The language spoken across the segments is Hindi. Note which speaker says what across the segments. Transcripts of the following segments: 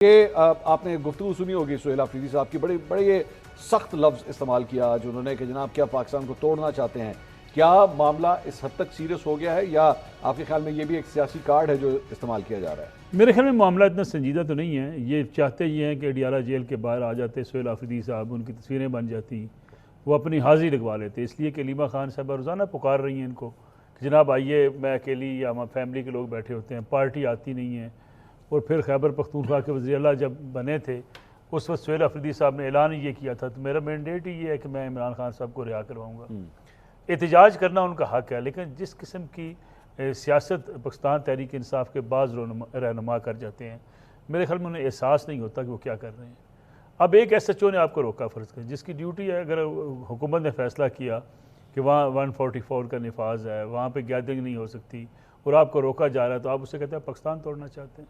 Speaker 1: ये आपने गुफ्तगू सुनी होगी सुहेल अफरीदी साहब की, बड़े बड़े ये सख्त लफ्ज़ इस्तेमाल किया आज उन्होंने कि जनाब क्या पाकिस्तान को तोड़ना चाहते हैं। क्या मामला इस हद तक सीरियस हो गया है या आपके ख्याल में ये भी एक सियासी कार्ड है जो इस्तेमाल किया जा रहा है?
Speaker 2: मेरे ख्याल में मामला इतना संजीदा तो नहीं है। ये चाहते ये हैं कि अडियाला जेल के बाहर आ जाते सुहेल अफरीदी साहब, उनकी तस्वीरें बन जाती, वो अपनी हाजिरी लगवा लेते। इसलिए कि लीमा खान साहब रोज़ाना पुकार रही हैं इनको कि जनाब आइए, मैं अकेली या हमारी फैमिली के लोग बैठे होते हैं, पार्टी आती नहीं है। और फिर खैबर पख्तूनख्वा के वज़ीर आला जब बने थे उस वक्त सुहेल अफरीदी साहब ने ऐलान ये किया था, तो मेरा मैंडेट ही ये है कि मैं इमरान खान साहब को रिहा करवाऊँगा। एहतजाज करना उनका हक़ है, लेकिन जिस किस्म की सियासत पाकिस्तान तहरीक इंसाफ के बाज़ रहनुमा कर जाते हैं, मेरे ख्याल में उन्हें एहसास नहीं होता कि वो क्या कर रहे हैं। अब एक SHO ने आपको रोका फ़र्ज़ कर, जिसकी ड्यूटी है, अगर हुकूमत ने फ़ैसला किया कि वहाँ 144 का नफाज है, वहाँ पर गैदरिंग नहीं हो सकती और आपको रोका जा रहा है, तो आप उससे कहते हैं पाकिस्तान तोड़ना चाहते हैं।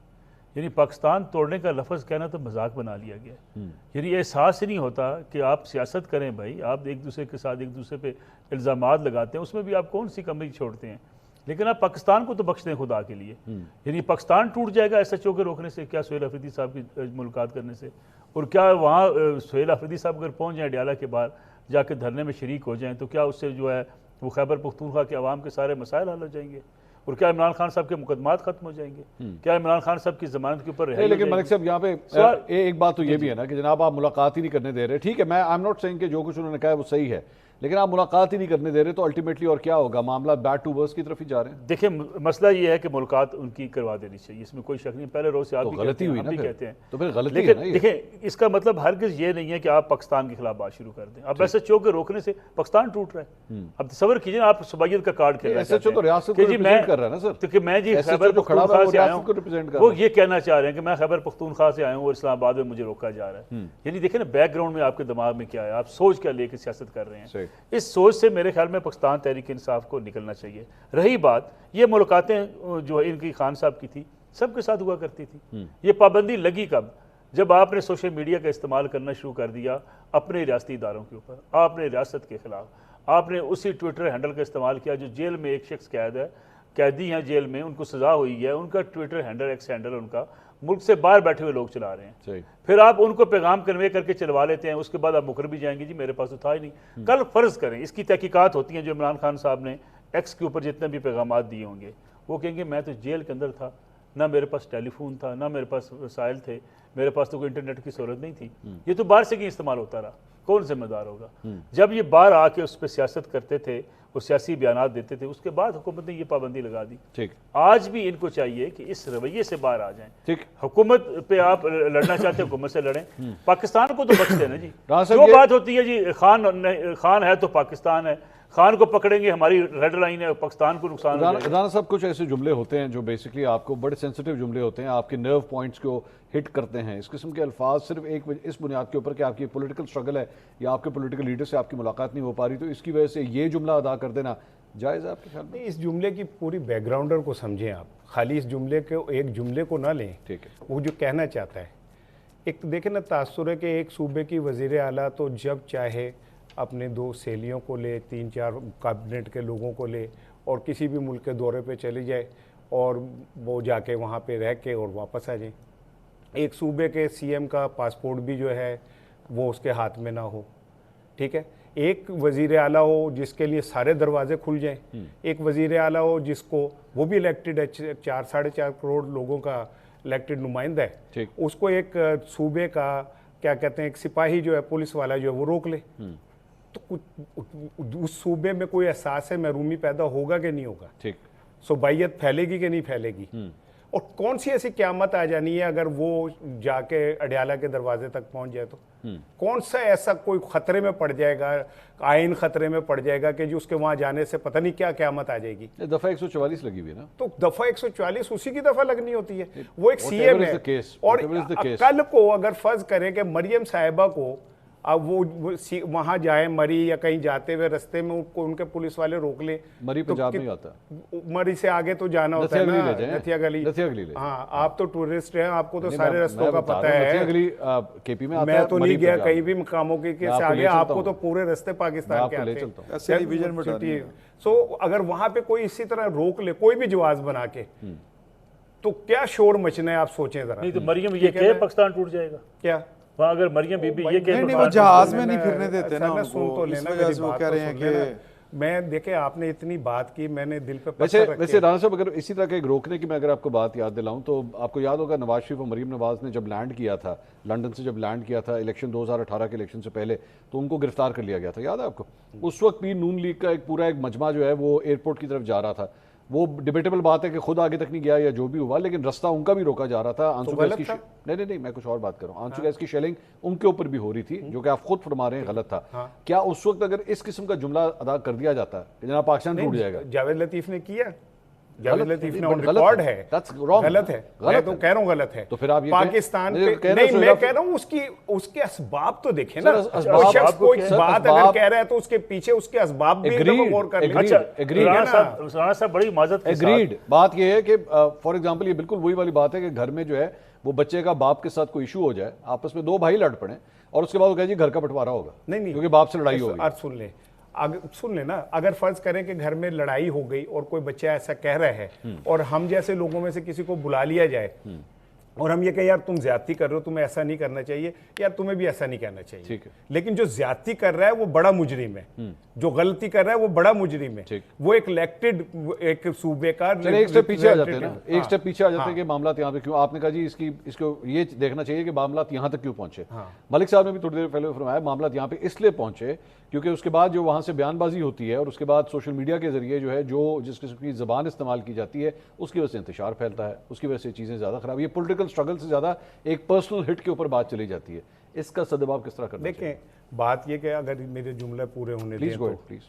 Speaker 2: यानी पाकिस्तान तोड़ने का लफ्ज़ कहना तो मजाक बना लिया गया है। यानी एहसास ही नहीं होता कि आप सियासत करें भाई, आप एक दूसरे के साथ एक दूसरे पे इल्ज़ामात लगाते हैं, उसमें भी आप कौन सी कमी छोड़ते हैं, लेकिन आप पाकिस्तान को तो बख्श दें खुदा के लिए। यानी पाकिस्तान टूट जाएगा SHO के रोकने से, क्या सुहेल अफरीदी साहब की मुलाकात करने से? और क्या वहाँ सुहेल अफरीदी साहब अगर पहुँच जाएँ अडियाला के बाहर जाके धरने में शरीक हो जाएँ, तो क्या उससे जो है वो खैबर पख्तूनख्वा के अवाम के सारे मसाइल हल हो जाएंगे? और क्या इमरान खान साहब के मुकदमात खत्म हो जाएंगे? क्या इमरान खान साहब की जमानत के ऊपर रिहाई?
Speaker 1: लेकिन मलिक साहब यहाँ पे एक बात तो ये भी है ना कि जनाब आप मुलाकात ही नहीं करने दे रहे। ठीक है, मैं आई एम नॉट सेइंग कि जो कुछ उन्होंने कहा है वो सही है, लेकिन आप मुलाकात ही नहीं करने दे रहे, तो अल्टीमेटली और क्या होगा? मामला बैड टू वर्स की तरफ ही जा रहे हैं।
Speaker 2: देखिए, मसला ये है कि मुलाकात उनकी करवा देनी चाहिए, इसमें कोई शक नहीं। पहले रोज से आप
Speaker 1: गलती हुई ना,
Speaker 2: कहते हैं
Speaker 1: तो फिर गलती
Speaker 2: लेकिन
Speaker 1: है ना।
Speaker 2: देखिए, इसका मतलब हरगिज़ ये नहीं है कि आप पाकिस्तान के खिलाफ बात शुरू कर दें। अब SHO के रोकने से पाकिस्तान टूट रहा है। अब तस्वर कीजिए, आप सुबाइयत का कार्ड खेल रहे हैं।
Speaker 1: SHO तो रियासत को रिप्रेजेंट कर रहा है ना सर।
Speaker 2: तो मैं जी खैबर पख्तूनख्वा से आया हूँ, वो ये कहना चाह रहे हैं कि मैं खैबर पख्तूनख्वा से आया हूँ और इस्लामाबाद में मुझे रोका जा रहा है। यानी देखिए ना, बैकग्राउंड में आपके दिमाग में क्या है, आप सोच क्या लेकर सियासत कर रहे हैं। इस सोच से मेरे ख्याल में पाकिस्तान तहरीक इंसाफ को निकलना चाहिए। रही बात ये मुलाकातें जो इनकी खान साहब की थी, सबके साथ हुआ करती थी। ये पाबंदी लगी कब? जब आपने सोशल मीडिया का इस्तेमाल करना शुरू कर दिया अपने रियासती इदारों के ऊपर, आपने रियासत के खिलाफ, आपने उसी ट्विटर हैंडल का इस्तेमाल किया जो जेल में एक शख्स कैदी हैं जेल में, उनको सजा हुई है, उनका ट्विटर हैंडल एक्स हैंडल उनका मुल्क से बाहर बैठे हुए लोग चला रहे हैं। फिर आप उनको पैगाम कन्वे करके चलवा लेते हैं, उसके बाद आप मुकर भी जाएंगे जी मेरे पास तो था ही नहीं। कल फर्ज करें इसकी तहकीकात होती हैं, जो इमरान खान साहब ने एक्स के ऊपर जितने भी पैगाम दिए होंगे, वो कहेंगे मैं तो जेल के अंदर था, ना मेरे पास टेलीफोन था, ना मेरे पास वसाइल थे, मेरे पास तो कोई इंटरनेट की सहूलत नहीं थी। ये तो बाहर से क्यों इस्तेमाल होता रहा, कौन जिम्मेदार होगा? जब ये बाहर आके उस पर सियासत करते थे, वो सियासी बयान देते थे, उसके बाद हुकूमत ने ये पाबंदी लगा दी। ठीक, आज भी इनको चाहिए कि इस रवैये से बाहर आ जाएं। ठीक, हुकूमत पे आप लड़ना चाहते हैं, हुकूमत से लड़ें, पाकिस्तान को तो बख्श देना जी। जो बात होती है जी खान है तो पाकिस्तान है, खान को पकड़ेंगे हमारी रेड लाइन है, पाकिस्तान को नुकसान हो जाएगा।
Speaker 1: राना साहब, कुछ ऐसे जुमले होते हैं जो बेसिकली आपको बड़े सेंसिटिव जुमले होते हैं, आपके नर्व पॉइंट्स को हिट करते हैं। इस किस्म के अल्फाज सिर्फ एक इस बुनियाद के ऊपर कि आपकी पॉलिटिकल स्ट्रगल है या आपके पॉलिटिकल लीडर से आपकी मुलाकात नहीं हो पा रही, तो इसकी वजह से ये जुमला अदा कर देना जायज़ है आपके ख्याल में?
Speaker 3: इस जुमले की पूरी बैकग्राउंडर को समझें आप, खाली इस जुमले को एक जुमले को ना लें। ठीक है, वो जो कहना चाहता है, एक देखें ना, तासुर है कि एक सूबे की वज़ीर आला तो जब चाहे अपने 2 सहेलियों को ले, 3-4 कैबिनेट के लोगों को ले और किसी भी मुल्क के दौरे पे चले जाए और वो जाके वहाँ पे रह के और वापस आ जाए। एक सूबे के CM का पासपोर्ट भी जो है वो उसके हाथ में ना हो। ठीक है, एक वज़ीर आला हो जिसके लिए सारे दरवाजे खुल जाएं, एक वज़ीर आला हो जिसको, वो भी इलेक्टेड है, 4-4.5 करोड़ लोगों का इलेक्टेड नुमाइंदा है, उसको एक सूबे का क्या कहते हैं, एक सिपाही जो है, पुलिस वाला जो है, वो रोक ले, तो उस सूबे में कोई एहसास है महरूमी पैदा होगा कि नहीं होगा? ठीक, सोबाइयत फैलेगी कि नहीं फैलेगी? और कौन सी ऐसी क़यामत आ जानी है अगर वो जाके अडियाला के दरवाजे तक पहुंच जाए तो? कौन सा ऐसा कोई खतरे में पड़ जाएगा, आइन खतरे में पड़ जाएगा कि जो उसके वहां जाने से पता नहीं क्या क़यामत आ जाएगी?
Speaker 1: दफा 144 लगी हुई है ना,
Speaker 3: तो दफा 144 उसी की दफा लगनी होती है। वो एक CM है। और कल को अगर फर्ज करें कि मरियम साहिबा को अब वो वहां जाए, मरी या कहीं जाते हुए रास्ते में उनके पुलिस वाले रोक ले,
Speaker 1: मरी पंजाब में आता,
Speaker 3: मरी से आगे तो जाना होता है ना, नथिया गली। हाँ, आप तो टूरिस्ट हैं, आपको तो सारे रास्तों का पता है।
Speaker 1: KP में
Speaker 3: मैं तो नहीं गया कहीं भी मकामों के आगे, आपको तो पूरे रास्ते पाकिस्तान के आते हैं। सो अगर वहां पे कोई इसी तरह रोक ले, कोई भी जवाब बना के, तो क्या शोर मचना है, आप सोचें जरा।
Speaker 2: नहीं तो मरियम ये कहे पाकिस्तान टूट जाएगा
Speaker 3: क्या
Speaker 2: वहाँ, अगर मरियम बीबी ये कहे
Speaker 4: नहीं, वो जहाज में नहीं फिरने देते ना उनको,
Speaker 3: सुन तो लेना,
Speaker 4: इस वजह से वो कह रहे हैं कि
Speaker 3: मैं देखे आपने इतनी बात की, मैंने दिल पे
Speaker 1: वैसे राना साहब, अगर इसी तरह के एक रोकने की मैं अगर आपको बात याद दिलाऊं तो आपको याद होगा नवाज शरीफ और मरीम नवाज ने जब लैंड किया था लंदन से, जब लैंड किया था इलेक्शन 2018 के इलेक्शन से पहले, तो उनको गिरफ्तार कर लिया गया था, याद है आपको? उस वक्त भी नून लीग का एक पूरा एक मजमा जो है वो एयरपोर्ट की तरफ जा रहा था। वो डिबेटेबल बात है कि खुद आगे तक नहीं गया या जो भी हुआ, लेकिन रास्ता उनका भी रोका जा रहा था। आंसू गैस की नहीं, मैं कुछ और बात कर रहा हूँ। आंसू गैस की शेलिंग उनके ऊपर भी हो रही थी, जो कि आप खुद फरमा रहे हैं गलत था। क्या उस वक्त अगर इस किस्म का जुमला अदा कर दिया जाता कि जनाब पाकिस्तान टूट जाएगा?
Speaker 3: जावेद लतीफ ने किया, जावेद लतीफ ने ऑन रिकॉर्ड है, गलत है, मैं तो कह रहा हूँ गलत है।
Speaker 1: तो फिर आप ये
Speaker 3: पाकिस्तान पे नहीं, मैं कह रहा हूँ उसके असबाब तो देखें ना। कोई शख्स कोई बात अगर कह रहा है तो उसके पीछे उसके असबाब भी गौर कर लें।
Speaker 2: राणा साहब बड़ी माजरत के साथ
Speaker 1: एग्रीड। बात ये है कि फॉर एग्जांपल ये बिल्कुल वही वाली बात है कि घर में जो है वो बच्चे का बाप के साथ कोई इशू हो जाए, आपस में दो भाई लड़ पड़े और उसके बाद वो कहे जी घर का बंटवारा होगा, नहीं क्योंकि बाप से लड़ाई हो गई।
Speaker 3: सुन ले ना, अगर फर्ज करें कि घर में लड़ाई हो गई और कोई बच्चा ऐसा कह रहा है और हम जैसे लोगों में से किसी को बुला लिया जाए और हम ये कहें यार तुम ज्यादती कर रहे हो, तुम्हें ऐसा नहीं करना चाहिए, यार तुम्हें भी ऐसा नहीं कहना चाहिए, ठीक है। लेकिन जो ज्यादती कर रहा है वो बड़ा मुजरिम है, जो गलती कर रहा है वो बड़ा मुजरिम है, वो एक इलेक्टेड एक सूबे का।
Speaker 1: एक स्टेप पीछे आ जाते हैं ना, एक स्टेप पीछे आ जाते हैं कि मामला यहाँ पे क्यों, आपने कहा जी इसको ये देखना चाहिए कि मामला यहाँ तक क्यों पहुंचे। मलिक साहब ने भी थोड़ी देर पहले फरमाया मामला यहाँ पे इसलिए पहुंचे क्योंकि उसके बाद जो वहाँ से बयानबाजी होती है और उसके बाद सोशल मीडिया के जरिए जो है जो जिस किस्म की ज़बान इस्तेमाल की जाती है उसकी वजह से इंतशार फैलता है, उसकी वजह से चीज़ें ज़्यादा खराब, ये पॉलिटिकल स्ट्रगल से ज़्यादा एक पर्सनल हिट के ऊपर बात चली जाती है। इसका सदभाव किस तरह करना?
Speaker 3: देखें, बात ये कि अगर मेरे जुमले पूरे होने दें तो
Speaker 1: प्लीज,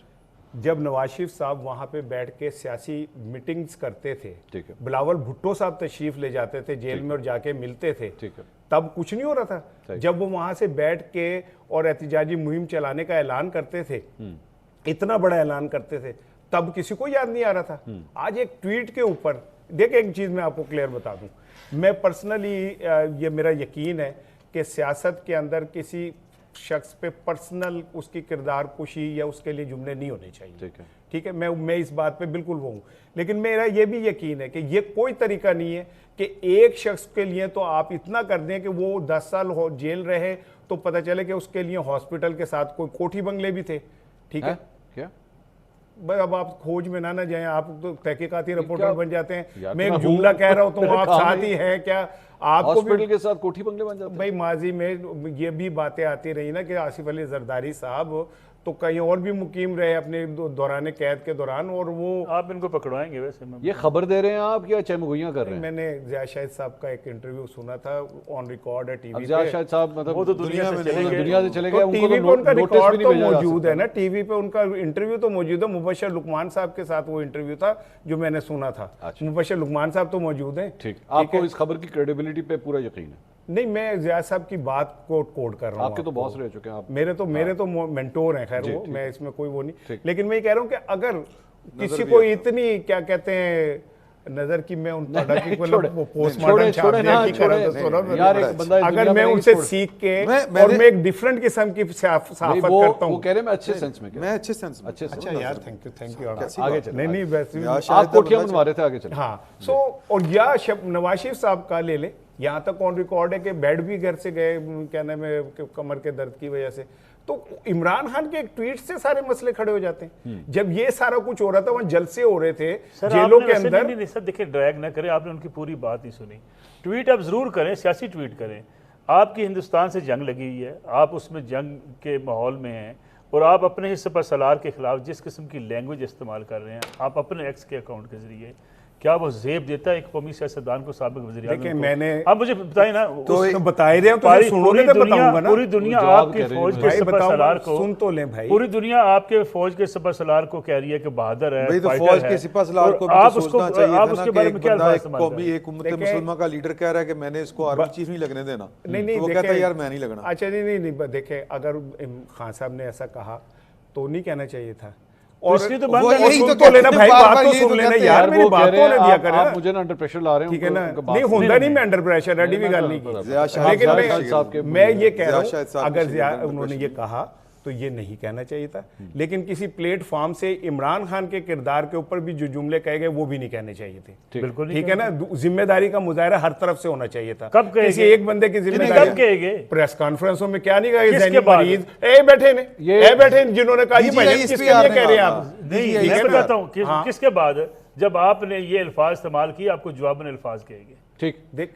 Speaker 3: जब नवाज शरीफ साहब वहां पे बैठ के सियासी मीटिंग्स करते थे,
Speaker 1: ठीक है,
Speaker 3: बिलावल भुट्टो साहब तशरीफ ले जाते थे जेल में और जाके मिलते थे,
Speaker 1: ठीक है,
Speaker 3: तब कुछ नहीं हो रहा था। जब वो वहां से बैठ के और एहतिजाजी मुहिम चलाने का ऐलान करते थे, इतना बड़ा ऐलान करते थे, तब किसी को याद नहीं आ रहा था। आज एक ट्वीट के ऊपर देखिए, एक चीज मैं आपको क्लियर बता दूं, मैं पर्सनली ये मेरा यकीन है कि सियासत के अंदर किसी शख्स पे पर्सनल उसकी किरदार कुशी या उसके लिए जुमले नहीं होने चाहिए, ठीक है। मैं इस बात पे बिल्कुल वो हूँ, लेकिन मेरा ये भी यकीन है कि ये कोई तरीका नहीं है कि एक शख्स के लिए तो आप इतना कर दें कि वो 10 साल हो जेल रहे तो पता चले कि उसके लिए हॉस्पिटल के साथ कोई कोठी बंगले भी थे, ठीक है।
Speaker 1: क्या
Speaker 3: भाई अब आप खोज में ना जाएं, आप तो तहकीकाती रिपोर्टर बन जाते हैं। मैं एक जुमला कह रहा हूं तो आप साथ ही है क्या? आपको
Speaker 1: हॉस्पिटल के साथ कोठी बंगले बन जाते हैं?
Speaker 3: भाई माजी में ये भी बातें आती रही ना कि आसिफ अली जरदारी साहब तो कहीं और भी मुकीम रहे अपने दौरान कैद के दौरान, और वो
Speaker 2: आप इनको पकड़वाएंगे वैसे
Speaker 1: ये खबर दे रहे हैं आप या चमगुइयां कर रहे हैं?
Speaker 3: मैंने ज़िया शाहिद साहब का एक इंटरव्यू सुना था ऑन रिकॉर्ड है टीवी पे।
Speaker 1: ज़िया शाहिद साहब मतलब
Speaker 2: वो तो दुनिया से चले
Speaker 1: गए,
Speaker 3: टीवी पे उनका रिकॉर्ड तो मौजूद है ना, टीवी पे उनका इंटरव्यू तो मौजूद है। मुबशर लुकमान साहब के साथ वो इंटरव्यू था जो मैंने सुना था। मुबशर लुकमान साहब तो मौजूद है।
Speaker 1: ठीक, आपको इस खबर की क्रेडिबिलिटी पे पूरा यकीन है?
Speaker 3: नहीं, मैं ज़िया साहब की बात को कोड कर रहा हूँ।
Speaker 1: आपके तो बॉस रह चुके हैं आप।
Speaker 3: मेरे तो मेंटोर हैं, खैर वो, मैं इसमें कोई वो नहीं, लेकिन मैं ये कह रहा हूँ कि अगर किसी को इतनी क्या कहते हैं नजर की, मैं उन पोस्टमार्टम अगर मैं उनसे सीख के और मैं एक डिफरेंट किस्म की साफत करता हूँ,
Speaker 1: कह रहे मैं अच्छे सेंस में,
Speaker 4: मैं अच्छे सेंस में,
Speaker 3: अच्छा यार, थैंक यू
Speaker 1: आगे चल।
Speaker 3: नहीं वैसे
Speaker 1: आप कोठियां बनवा रहे थे, आगे चल।
Speaker 3: हाँ, सो और या नवाज शरीफ साहब का ले ले, यहाँ तक ऑन रिकॉर्ड है कि बेड भी घर से गए, क्या नाम है, कमर के दर्द की वजह से। तो इमरान खान के एक ट्वीट से सारे मसले खड़े हो जाते हैं। जब ये सारा कुछ हो रहा था, वहां जलसे हो रहे थे जेलों के अंदर।
Speaker 2: नहीं सर, देखिए ड्रैग ना करें, आपने उनकी पूरी बात नहीं सुनी। ट्वीट आप जरूर करें, सियासी ट्वीट करें। आपकी हिंदुस्तान से जंग लगी हुई है, आप उसमें जंग के माहौल में हैं और आप अपने हिस्से पर सलार के खिलाफ जिस किस्म की लैंग्वेज इस्तेमाल कर रहे हैं, आप अपने एक्स के अकाउंट के जरिए, क्या वो जेब देता है एक कौमी सियासतदान को, साबिक वज़ीर आज़म को? मैंने आप मुझे बताइए ना,
Speaker 3: तो बता ही रहे हो, तो सुनोगे तो बताऊंगा ना।
Speaker 2: पूरी दुनिया आपकी फौज के सपर सलार को
Speaker 3: सुन तो ले भाई,
Speaker 2: पूरी दुनिया आपके फौज के सपर सलार को कह रही है कि बहादुर है,
Speaker 4: भाई तो फौज के सिपा सलार को
Speaker 2: आप सोचना चाहिए
Speaker 4: आप
Speaker 2: उसके बारे में क्या
Speaker 4: कौमी एक उम्मत मुसलमान का लीडर कह रहा है कि मैंने इसको आर्मी चीफ नहीं लगने देना,
Speaker 3: नहीं
Speaker 4: वो कहता है यार मैं नहीं लगना।
Speaker 3: अच्छा नहीं, देखे अगर खान साहब ने ऐसा कहा तो नहीं कहना चाहिए था, और
Speaker 2: इसलिए तो
Speaker 3: सुन तो लेना भाई, बात तो सुन लेना यार, मेरी बात तो ना दिया करे।
Speaker 1: आप मुझे ना अंडर प्रेशर ला रहे हैं,
Speaker 3: ठीक है ना? नहीं होता नहीं, मैं अंडर प्रेशर रेडी भी गल नहीं की, लेकिन मैं ये कह रहा हूँ अगर उन्होंने ये कहा तो ये नहीं कहना चाहिए था। लेकिन किसी प्लेटफॉर्म से इमरान खान के किरदार के ऊपर भी जो जुमले कहे गए वो भी नहीं कहने चाहिए थे।
Speaker 2: बिल्कुल
Speaker 3: ठीक है ना, जिम्मेदारी का मुजाहरा हर तरफ से होना चाहिए था।
Speaker 2: कब कहे
Speaker 3: किसी
Speaker 2: गए?
Speaker 3: एक बंदे की जिम्मेदारी
Speaker 2: कब कहे गए?
Speaker 3: प्रेस कॉन्फ्रेंसों में क्या नहीं कहा,
Speaker 2: किसके
Speaker 3: ज़हनी
Speaker 2: बाद?
Speaker 3: मरीज बैठे ने, बैठे ने, जिन्होंने कहा जी भाई किसके लिए कह रहे हैं आप?
Speaker 2: नहीं,
Speaker 3: ठीक है
Speaker 2: मैं
Speaker 3: ना?
Speaker 2: बताता हूँ किसके बाद जब आपने ये अल्फाज इस्तेमाल किए आपको जवाबन अल्फाज कहेंगे।
Speaker 1: ठीक
Speaker 3: देख